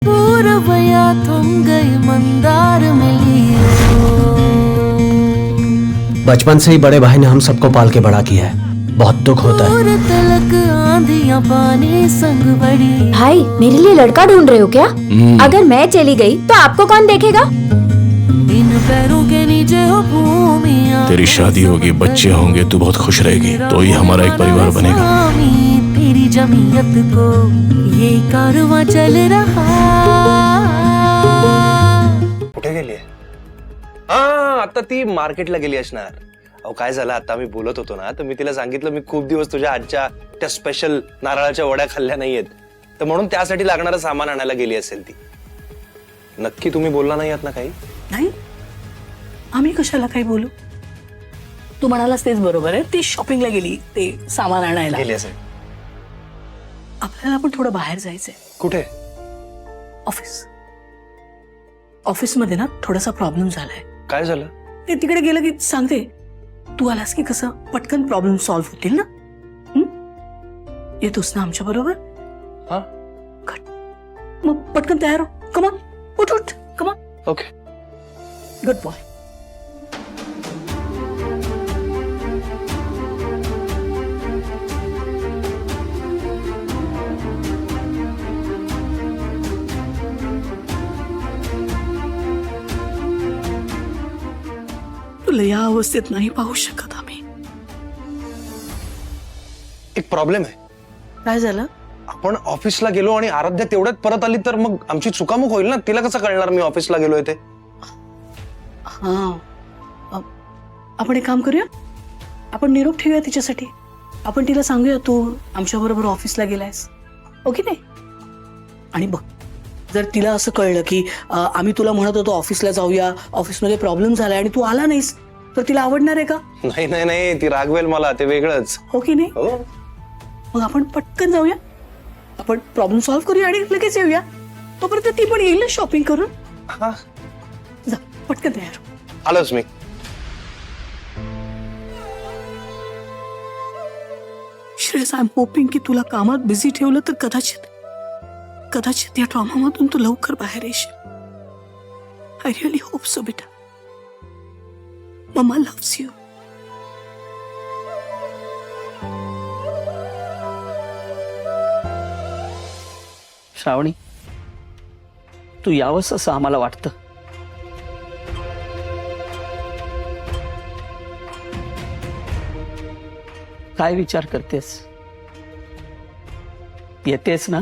पूरवया थम गई मंदार मिली। बचपन से ही बड़े भाई ने हम सबको पाल के बड़ा किया है, बहुत दुख होता है। और तलक आंधियां पानी संग बड़ी। भाई मेरे लिए लड़का ढूंढ रहे हो क्या? अगर मैं चली गई तो आपको कौन देखेगा? इन पैरों के नीचे हो भूमिया। तेरी शादी होगी, बच्चे होंगे, तू बहुत खुश रहेगी, तो ही हमारा एक परिवार बनेगा। तेरी जमीयत को ये कारवां चल रहा। कुठे गेली? हा, आता ती मार्केटला गेली असणार। अहो काय झालं, आता मी बोलत होतो ना, तर मी तिला सांगितलं मी खूप दिवस तुझ्या आजच्या त्या स्पेशल नारळाच्या वड्या खाल्ल्या नाहीयेत, तर म्हणून त्यासाठी लागणारं सामान आणायला गेली असेल ती। नक्की तुम्ही बोलला नाही आहात ना काही? नाही, आम्ही कशाला काही बोलू? तू म्हणालास तेच बरोबर आहे, ती शॉपिंगला गेली, ते सामान आणायला गेली असेल। आपल्याला पण थोडं बाहेर जायचंय। कुठे? ऑफिसमध्ये ना थोडासा प्रॉब्लेम झालाय। काय झालं? ते तिकडे गेलं की सांगते, तू आलास की कसं पटकन प्रॉब्लेम सॉल्व्ह होतील ना। येतोस ना आमच्या बरोबर? हा, मग पटकन तयार हो, कमा उठ उठ, कमा। Okay, good boy. तुला या अवस्थेत नाही पाहू शकत आम्ही। एक प्रॉब्लेम आहे। काय झालं? आपण ऑफिसला गेलो आणि आराध्या तेवढ्यात परत आली तर मग आमची चुकामुक होईल ना। तिला कसं कळणार मी ऑफिसला गेलोय ते? हा, आपण एक काम करूया, आपण निरोप ठेवूया तिच्यासाठी। आपण तिला सांगूया तू आमच्या बरोबर ऑफिसला गेलायस, ओके नाही? आणि बघ, जर तिला असं कळलं की आम्ही तुला म्हणत होतो ऑफिसला जाऊया, ऑफिसमध्ये प्रॉब्लेम झालाय आणि तू आला नाहीस, तर तिला आवडणार आहे का? नाही नाही नाही, ती रागवेल मला, ते वेगळंच। हो की नाही? हो, मग आपण पटकन जाऊया, आपण प्रॉब्लेम सॉल्व्ह करूया आणि लगेच येऊया। तोपर्यंत ती पण येईल शॉपिंग करून। हा, जा पटकन तयार हो। आलोच मी। श्रेयस, आय एम होपिंग की तुला कामात बिझी ठेवलं तर कदाचित या ट्रॉमामधून तू लवकर बाहेर येशील। आय रिअली होप सो बेटा। Mamma loves you. श्रावणी, तू यावंस असं आम्हाला वाटतं। काय विचार करतेस? येतेस ना?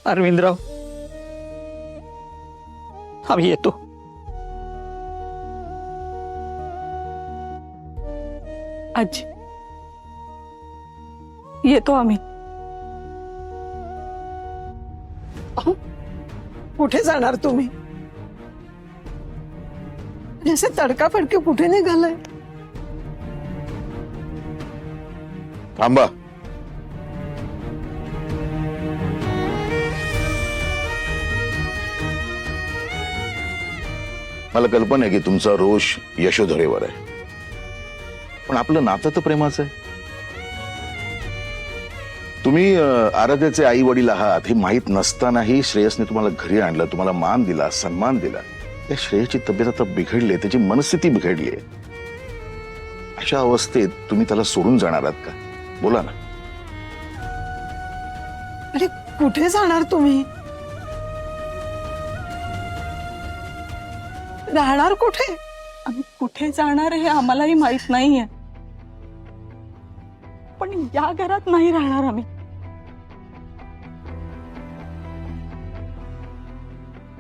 अरविंदराव, आम्ही येतो। आजी, येतो आम्ही। कुठे जाणार तुम्ही? जसे तडकाफडके कुठे निघालाय? थांबा, मला कल्पना आहे की तुमचा रोष यशोधरेवर आहे, पण आपलं नातं तर प्रेमाचं आहे। तुम्ही आराध्याचे आई वडील आहात हे माहीत नसतानाही श्रेयसने तुम्हाला घरी आणलं, तुम्हाला मान दिला, सन्मान दिला। त्या श्रेयसची तब्येत आता बिघडली, त्याची मनस्थिती बिघडली आहे। अशा अवस्थेत तुम्ही त्याला सोडून जाणार आहात का? बोला ना। अरे कुठे जाणार तुम्ही? राहणार कुठे? आम्ही कुठे जाणार हे आम्हालाही माहित नाहीये, पण या घरात नाही राहणार आम्ही।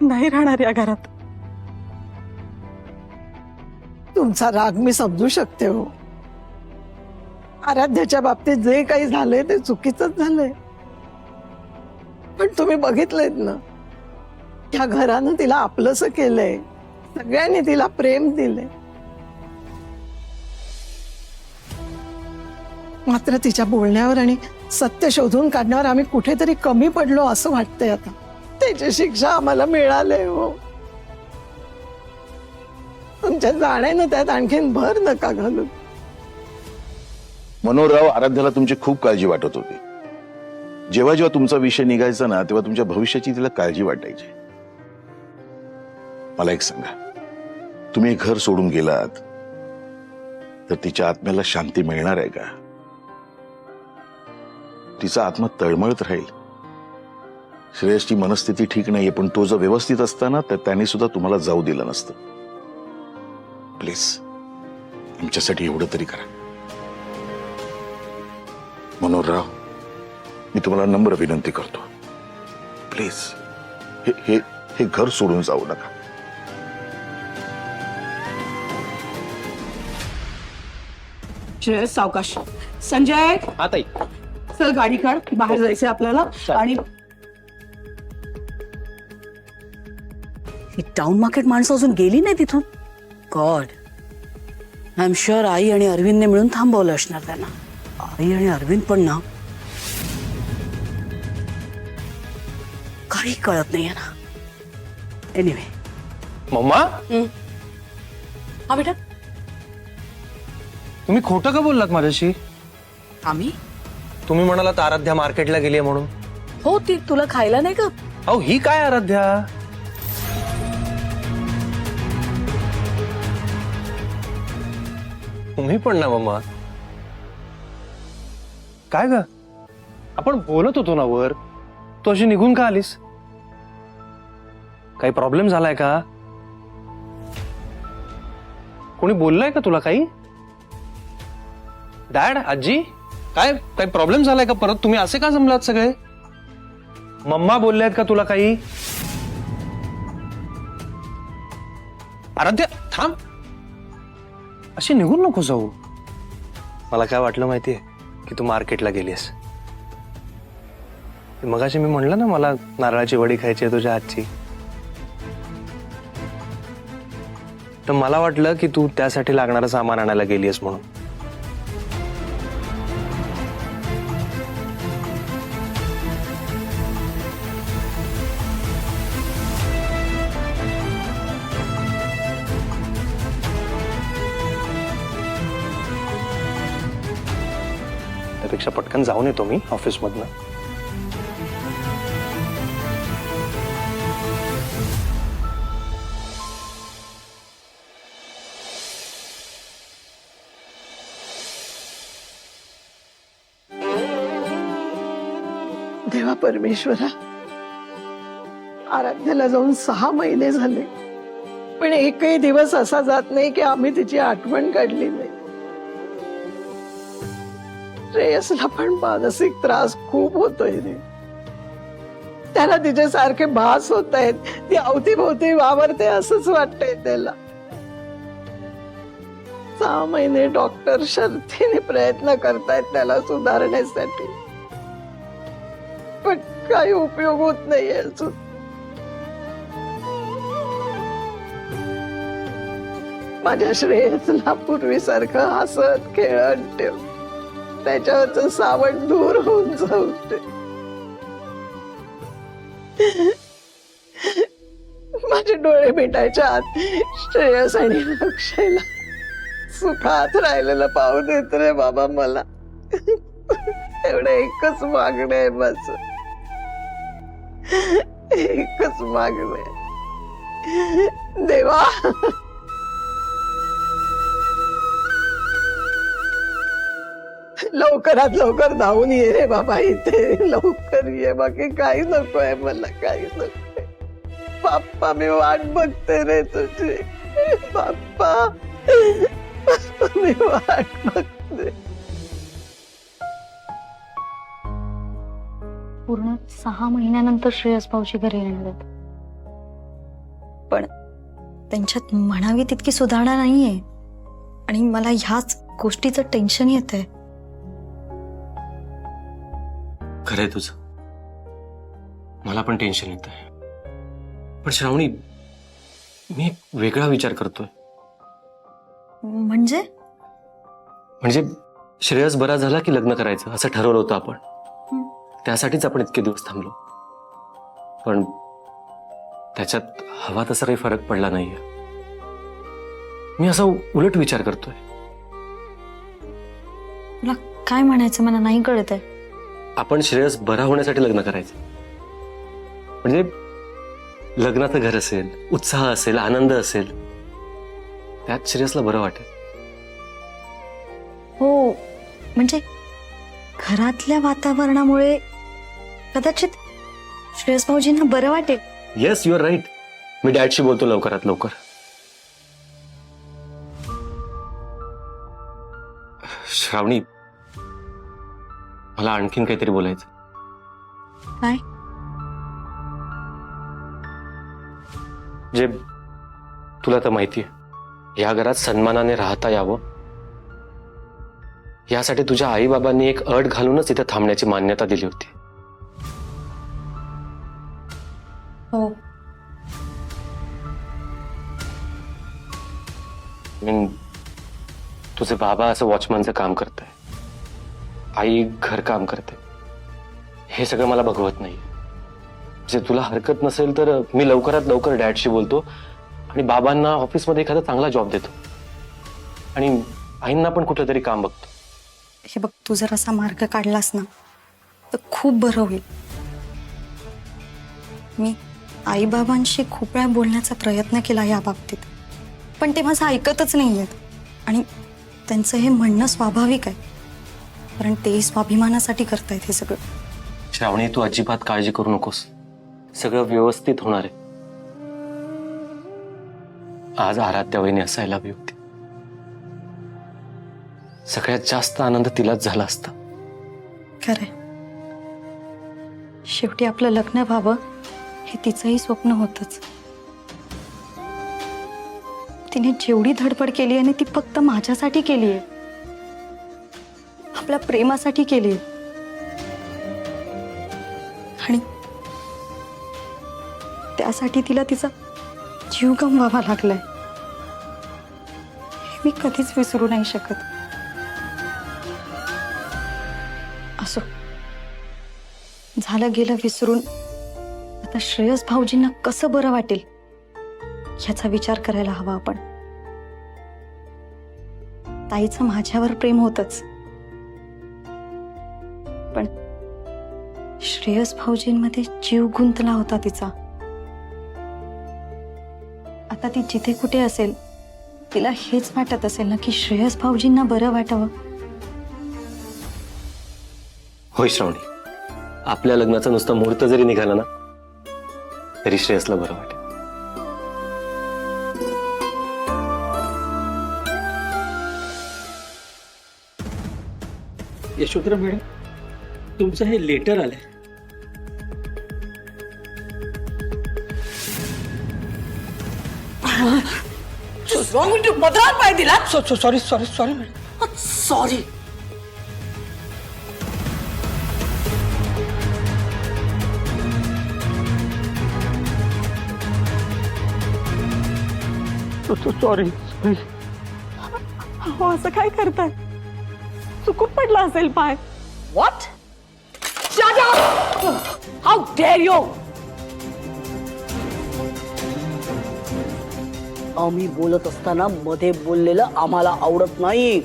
नाही राहणार या घरात। तुमचा राग मी समजू शकते हो, आराध्याच्या बाबतीत जे काही झालंय ते चुकीचंच झालंय. पण तुम्ही बघितलंयत ना, या घरानं तिला आपलंसं केलंय, सगळ्यांनी तिला प्रेम दिलंय. मात्र तिच्या बोलण्यावर आणि सत्य शोधून काढण्यावर आम्ही कुठेतरी कमी पडलो असं वाटतंय आता. त्याची शिक्षा आम्हाला मिळाली हो. तुमच्या जाण्यानं त्यात आणखीन भर नका घालू. मनोहरराव, आराध्याला तुमची खूप काळजी वाटत होती. जेव्हा जेव्हा तुमचा विषय निघायचा ना, तेव्हा तुमच्या भविष्याची तिला काळजी वाटायची. मला एक सांगा, तुम्ही घर सोडून गेलात तर तिच्या आत्म्याला शांती मिळणार आहे का? तिचा आत्मा तळमळत राहील. श्रेयसची मनस्थिती ठीक नाहीये, पण तो जर व्यवस्थित असता ना, तर त्याने सुद्धा तुम्हाला जाऊ दिलं नसतं. प्लीज आमच्यासाठी एवढं तरी करा. मनोहरराव, मी तुम्हाला नम्र विनंती करतो, प्लीज हे घर सोडून जाऊ नका. श्रेयस, सावकाश. संजय, हा ताई. चल गाडी काढ, बाहेर जायचंय आपल्याला. आणि ही टाउन मार्केट माणसं अजून गेली नाही तिथून. गॉड, आय एम शुअर आई आणि अरविंदने मिळून थांबवलं असणार त्यांना. आई आणि अरविंद पण ना, काही कळत नाहीये ना. एनिवे, मम्मा, हा बेटा, तुम्ही खोटं का बोललात माझ्याशी? आम्ही तुम्ही म्हणालात आराध्या मार्केटला गेली म्हणून. हो, ती तुला खायला नाही का? अहो, ही काय आराध्या? तुम्ही पण ना मम्मा. काय ग, आपण बोलत होतो ना वर, तू अशी निघून का आलीस? काही प्रॉब्लेम झालाय का? कोणी बोललाय का तुला काही? डॅड, आजी, काय काही प्रॉब्लेम झालाय का परत? तुम्ही असे का जमलात सगळे? मम्मा बोलल्यात का तुला काही? आराध्या, थांब, अशी निघून नको जाऊ. मला काय वाटलं माहितीये की तू मार्केटला गेलीस. मगाशी मी म्हणलं ना, मला नारळाची वडी खायची आहे तुझ्या हातची. तर मला वाटलं की तू त्यासाठी लागणारं सामान आणायला गेलीस म्हणून. त्यापेक्षा पटकन जाऊन येतो मी ऑफिसमधनं. देवा परमेश्वरा, आराध्याला जाऊन 6 महिने झाले, पण एकही दिवस असा जात नाही की आम्ही तिची आठवण काढली नाही. श्रेयसला पण मानसिक त्रास खूप होतोय रे. त्याला तिच्यासारखे भास होत आहेत. ती अवतीभोवती वावरते असंच वाटतंय त्याला. 6 महिने डॉक्टर शर्थीने प्रयत्न करतायत त्याला सुधारण्यासाठी, पण काही उपयोग होत नाहीये अजून. माझ्या श्रेयसला पूर्वीसारखं हसत खेळत ठेव. त्याच्यावरचं सावट दूर होऊन जाऊ दे. माझे डोळे मिटायच्या आत श्रेयस आणि अक्षयला सुखात राहिलेलं पाहू देत रे बाबा मला. एवढं एकच मागणं आहे माझं, एकच मागणं आहे. देवा, लवकरात लवकर धावून ये रे बाबा इथे. लवकर ये, बाकी काही नकोय मला, काही नकोय. बाप्पा, मी वाट बघते रे तुझी. बाप्पा, मी वाट बघते. पूर्ण 6 महिन्यानंतर श्रेयस भाऊची घरी येणार आहेत. पण त्यांच्यात म्हणावी तितकी सुधारणा नाहीये आणि मला ह्याच गोष्टीचं टेन्शन येतंय. खरंय तुझं, मला पण टेन्शन येत आहे. पण श्रावणी, मी एक वेगळा विचार करतोय. म्हणजे म्हणजे श्रेयस बरा झाला की लग्न करायचं असं ठरवलं होतं आपण. त्यासाठीच आपण इतके दिवस थांबलो. पण त्याच्यात हवा तसा काही फरक पडला नाहीये. मी असा उलट विचार करतोय. तुला काय म्हणायचं मला नाही कळत आहे. आपण श्रेयस बरा होण्यासाठी लग्न करायचं. म्हणजे लग्नाचं घर असेल, उत्साह असेल, आनंद असेल, त्यात श्रेयसला बरं वाटेल. हो, म्हणजे घरातल्या वातावरणामुळे कदाचित श्रेयस भाऊजींना बरं वाटेल. Yes, you are right. मी डॅडशी बोलतो लवकरात लवकर. श्रावणी, मला आणखीन काहीतरी बोलायचं. काय? जे तुला तर माहितीये, या घरात सन्मानाने राहता यावं यासाठी तुझ्या आई बाबांनी एक अट घालूनच इथे थांबण्याची मान्यता दिली होती. हो, तुझे बाबा असं वॉचमनचं काम करताय, आई घर काम करते. हे सगळं मला बघवत नाही. जे तुला हरकत नसेल तर मी लवकरात लवकर डॅडशी बोलतो आणि बाबांना ऑफिसमध्ये एखादा चांगला जॉब देतो आणि आईंना पण कुठेतरी काम बघतो. हे बघ, तू जर असा मार्ग काढलास ना तर खूप बरं होईल. मी आईबाबांशी खूप वेळा बोलण्याचा प्रयत्न केला या बाबतीत, पण ते माझं ऐकतच नाहीयेत. आणि त्यांचं हे म्हणणं स्वाभाविक आहे, कारण तेही स्वाभिमानासाठी करतायत हे सगळं. श्रावणी, तू अजिबात काळजी करू नकोस. सगळं व्यवस्थित होणार आहे. आज आराध्या वहिनी असायला हवी होती. सगळ्यात जास्त आनंद तिलाच झाला असता. खरंय, शेवटी आपलं लग्न व्हावं हे तिचंही स्वप्न होतच. तिने जेवढी धडपड केली आणि ती फक्त माझ्यासाठी केली आहे, आपल्या प्रेमासाठी केली आहे. आणि त्यासाठी तिला तिचा जीव गमवावा लागलाय. हे मी कधीच विसरू नाही शकत. असो, झालं गेलं विसरून आता श्रेयस भाऊजींना कसं बरं वाटेल ह्याचा विचार करायला हवा आपण. ताईचं माझ्यावर प्रेम होतच, पण श्रेयस भाऊजींमध्ये जीव गुंतला होता तिचा. आता ती जिथे कुठे असेल तिला हेच वाटत असेल ना की श्रेयस भाऊजींना बरं वाटावं. होय श्रावणी, आपल्या लग्नाचा नुसता मुहूर्त जरी निघाला ना तरी श्रेयसला बरं वाटेल. यशोधरा मॅडम, तुमचं हे लेटर आलंय. पदरात पाय दिला. Sorry sorry sorry madam. Sorry. Sorry. हो, असं काय करताय? चुकून पडला असेल पाय. What? Shut up! How dare you! आम्ही बोलत असताना मध्ये बोललेलं आम्हाला आवडत नाही.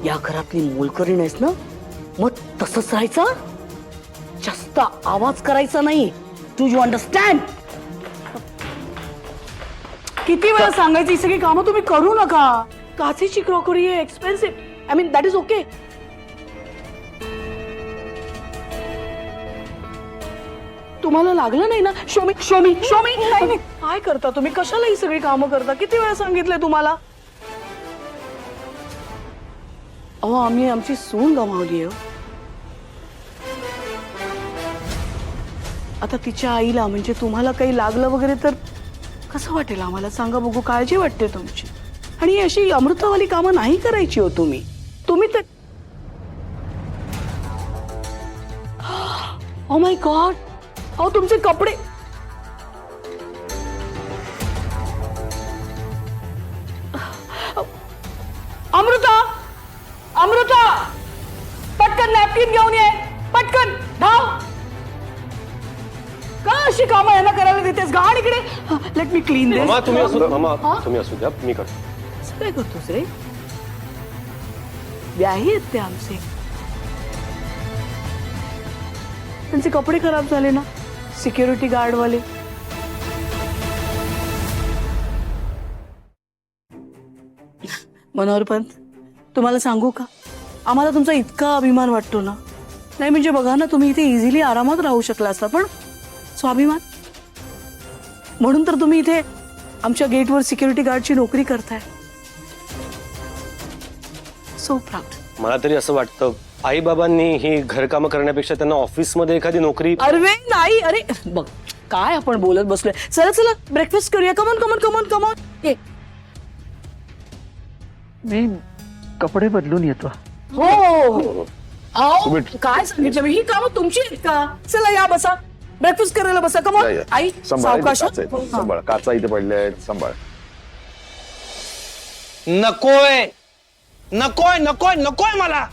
या घरातली मोलकरी नाहीस ना, मग तसंच राहायचं. जास्त आवाज करायचा नाही. Do you understand? किती वेळा सांगायचं, ही सगळी कामं तुम्ही करू नका. काचेची क्रॉकरी आहे, expensive. I mean that is okay. तुम्हाला लागलं नाही ना? शोमी शोमी शोमी. नाही, काय करता तुम्ही? कशाला ही सगळी कामं करता? किती वेळा सांगितलंय तुम्हाला? अहो, आम्ही आमची सून गमावली आहे. आता तिच्या आईला म्हणजे तुम्हाला काही लागलं वगैरे तर कसं वाटेल आम्हाला? सांगा बघू. काळजी वाटते तुमची. आणि अशी अमृतावाली कामं नाही करायची हो तुम्ही. तुम्ही तर ओ माय गॉड, अहो तुमचे कपडे. अमृता, अमृता, पटकन नॅपकिन घेऊन ये, पटकन धाव. का अशी कामं यांना करायला देतेस? गाड इकडे. लेट मी क्लीन दिस. मामा तुम्ही असू तुम्ही असू द्या, मी करतो. असं काय करतोस रे? व्याही आहेत ते आमचे. त्यांचे कपडे खराब झाले ना, सिक्युरिटी गार्ड वाले. मनोहर पंत, तुम्हाला सांगू का, आम्हाला तुमचा इतका अभिमान वाटतो ना. नाही म्हणजे बघा ना, तुम्ही इथे इझिली आरामात राहू शकला असता, पण स्वाभिमान म्हणून तर तुम्ही इथे आमच्या गेटवर सिक्युरिटी गार्डची नोकरी करताय. So proud. मला तरी असं वाटतं आई बाबांनी ही घरकामं करण्यापेक्षा त्यांना ऑफिसमध्ये एखादी नोकरी. अरे नाही, अरे बघ काय आपण बोलत बसलोय. चला चला ब्रेकफास्ट करूया. Come on come on come on come on. ये. मी कपडे बदलून येतो. हो अहो, काय सांगितलं मी, ही कामं तुमची आहेत का? चला या बसा, ब्रेकफास्ट करायला बसा. कमॉन आई, सावकाश. सांभाळ, काचा इथे पडले, सांभाळ. नकोय नकोय नकोय नकोय, मला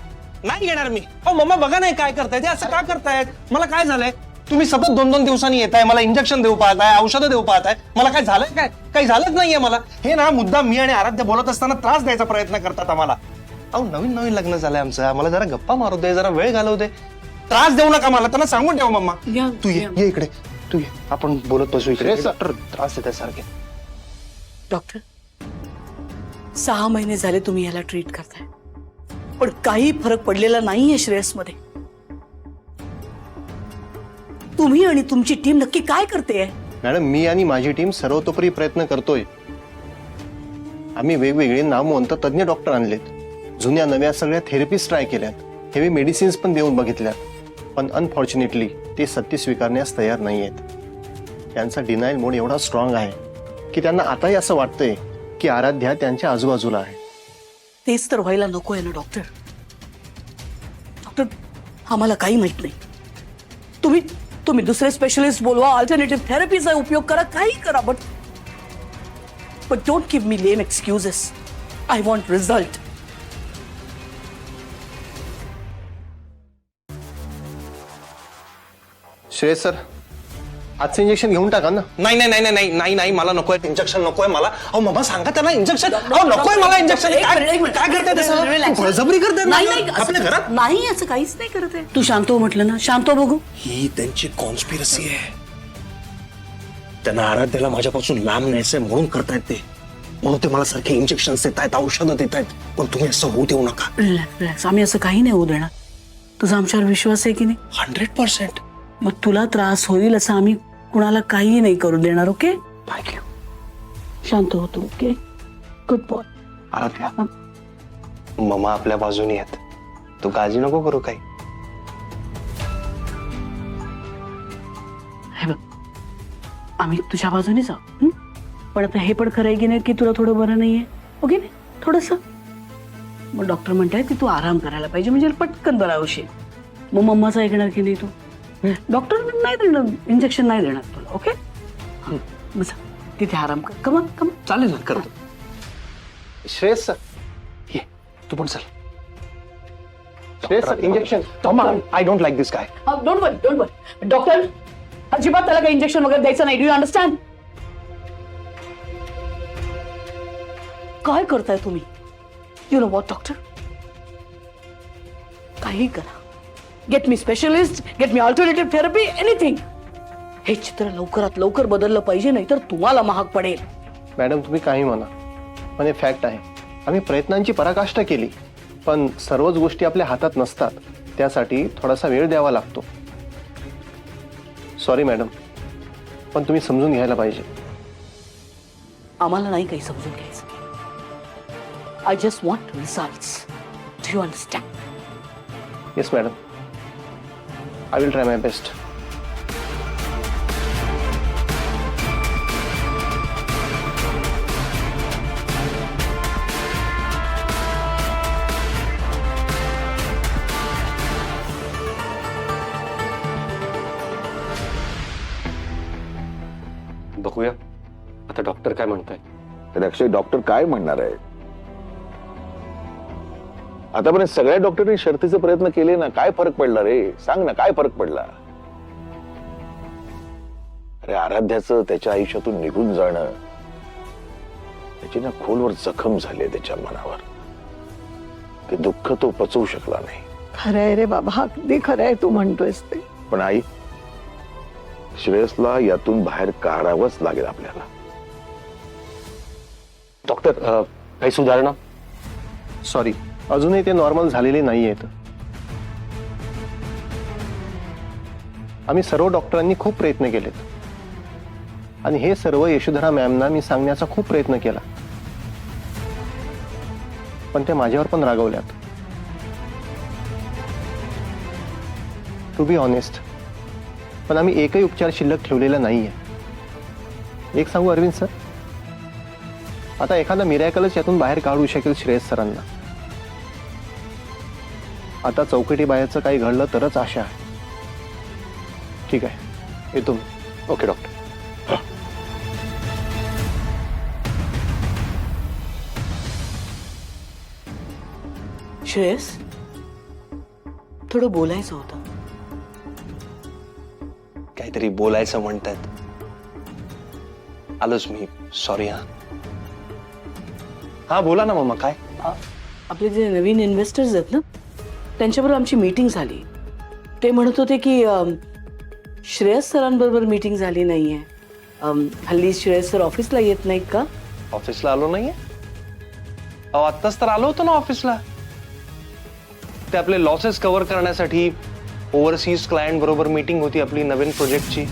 नाही घेणार मी. अहो मम्मा बघा नाही काय करतायत, असं का करतायत? मला काय झालंय? तुम्ही सतत 2-2 दिवसांनी येताय, मला इंजेक्शन देऊ पाहताय, औषधं देऊ पाहताय. मला काय झालंय? काय काही झालंच नाहीये मला. हे ना मुद्दा मी आणि आराध्य बोलत असताना त्रास द्यायचा प्रयत्न करतात आम्हाला. अहो नवीन नवीन लग्न झालंय आमचं, आम्हाला जरा गप्पा मारू दे, जरा वेळ घालवू दे. त्रास देऊ नका मला, त्यांना सांगून ठेव. मम्मा तू ये इकडे, तू ये, आपण बोलत बसू इकडे. डॉक्टर त्रास देत आहे सारखे. डॉक्टर, 6 महिने झाले तुम्ही याला ट्रीट करताय, पण काही फरक पडलेला नाहीये श्रेयसमध्ये. तुम्ही आणि तुमची टीम नक्की काय करते? मॅडम, मी आणि माझी टीम सर्वतोपरी प्रयत्न करतोय. आम्ही वेगवेगळे नामवंत तज्ञ डॉक्टर आणलेत, जुन्या नव्या सगळ्या थेरपीज ट्राय केल्यात, हेवी मेडिसिन्स पण देऊन बघितल्यात, पण अनफॉर्च्युनेटली ते सत्य स्वीकारण्यास तयार नाही आहेत. त्यांचा डिनायल मोड एवढा स्ट्रॉंग आहे की त्यांना आताही असं वाटतंय की आराध्या त्यांच्या आजूबाजूला आहे. तेच तर व्हायला नको आहे ना डॉक्टर. डॉक्टर, आम्हाला काही माहित नाही. तुम्ही दुसरे स्पेशलिस्ट बोलवा, अल्टरनेटिव्ह थेरपीचा उपयोग करा, काही करा, but don't give me lame excuses. I want result. Shreyas sir, आजचं इंजेक्शन घेऊन टाका ना. नाही नाही नाही नाही नाही नाही, मला नकोय इंजेक्शन, नकोय मला. अहो मम्मा सांगा त्यांना इंजेक्शन. अहो नकोय मला इंजेक्शन. काय करताय तसं? बळजबरी करताय आपल्या घरात? नाही, असं काहीच नाही करत आहे. तू शांत हो म्हटलं ना, शांत हो बघू. ही त्यांची कॉन्स्पिरसी आहे. त्यांना आराध्याला माझ्यापासून लांब न्यायचंय म्हणून करतायत ते. म्हणून ते मला सारखे इंजेक्शन देत आहेत, औषधं देत आहेत. पण तुम्ही असं होऊ देऊ नका. रिलॅक्स, आम्ही असं काही नाही होऊ देणार. तुझा आमच्यावर विश्वास आहे की नाही? 100%. मग तुला त्रास होईल असं आम्ही कुणाला काही नाही करू देणार. Okay, thank you. शांत होतो. Okay, good boy. आराध्या, मम्मा आपल्या बाजूने आहेत, तू काळजी नको करू काही. हे बघ, आम्ही तुझ्या बाजूने जाऊ, पण आता हे पण खरं आहे की नाही की तुला थोडं बरं नाहीये. ओके नाही, थोडंसं. मग डॉक्टर म्हणताय की तू आराम करायला पाहिजे, म्हणजे पटकन बरा होशील. मग मम्माचं ऐकणार की नाही तू? डॉक्टर नाही देणार इंजेक्शन, नाही देणार तुला. ओके, बस तिथे आराम कर. कमा कमा. चालेल ना, करतो. श्रेयस सर, ये तू पण चल. Shreyas sir, injection. I don't like this काय. डोंट वरी डॉक्टर, अजिबात त्याला काही इंजेक्शन वगैरे द्यायचं नाही. Do you understand? काय करताय तुम्ही? यू नो व्हॉट डॉक्टर, काही करा. Get me specialist, get me alternative therapy, anything. हे चित्र लवकरात लवकर बदललं पाहिजे, नाही तर तुम्हाला महाग पडेल. मॅडम, तुम्ही काही म्हणा, पण हे फॅक्ट आहे. आम्ही प्रयत्नांची पराकाष्ठा केली, पण सर्वच गोष्टी आपल्या हातात नसतात. त्यासाठी थोडासा वेळ द्यावा लागतो. सॉरी मॅडम, पण तुम्ही समजून घ्यायला पाहिजे. आम्हाला नाही काही समजून घ्यायचं. I just want results. Do you understand? Yes madam, I will try my best. Doctor काय म्हणताय? तर अक्षय डॉक्टर काय म्हणणार आहे? आतापर्यंत सगळ्या डॉक्टरनी शर्थीचे प्रयत्न केले ना, काय फरक पडला रे? सांग ना, काय फरक पडला? अरे आराध्याचं त्याच्या आयुष्यातून निघून जाणं त्याची ना खोलवर जखम झाली त्याच्या मनावर. ते दुःख तो पचवू शकला नाही. खरंय रे बाबा, अगदी खरंय तू म्हणतोयस ते. पण आई, श्रेयसला यातून बाहेर काढावंच लागेल आपल्याला. डॉक्टर काही सुधारणा? सॉरी, अजूनही ते नॉर्मल झालेले नाहीयेत. आम्ही सर्व डॉक्टरांनी खूप प्रयत्न केलेत आणि हे सर्व यशोधरा मॅमना मी सांगण्याचा खूप प्रयत्न केला, पण ते माझ्यावर पण रागवल्यात. टू बी ऑनेस्ट, पण आम्ही एकही उपचार शिल्लक ठेवलेला नाहीये. एक सांगू अरविंद सर, आता एखादा मिरॅकलच यातून बाहेर काढू शकेल श्रेयस सरांना. आता चौकटी बाहेरचं काही घडलं तरच आशा आहे. ठीक आहे, येतो मी. Okay doctor. श्रेयस, थोडं बोलायचं होतं. काहीतरी बोलायचं म्हणतात. आलोच मी. सॉरी. हा बोला ना मम्मा. काय? आपले जे नवीन इन्व्हेस्टर्स आहेत ना, त्यांच्याबरोबर आमची मीटिंग झाली. ते म्हणत होते की श्रेयस सरांबरोबर मीटिंग झाली नाहीये. हल्ली श्रेयस सर ऑफिसला येत नाहीत का? ऑफिसला आलो नाहीये? अहो आत्ताच तर आलो होतो ना ऑफिसला. ते आपले लॉसेस कव्हर करण्यासाठी ओव्हरसीज क्लायंट बरोबर मीटिंग होती आपली नवीन प्रोजेक्टची.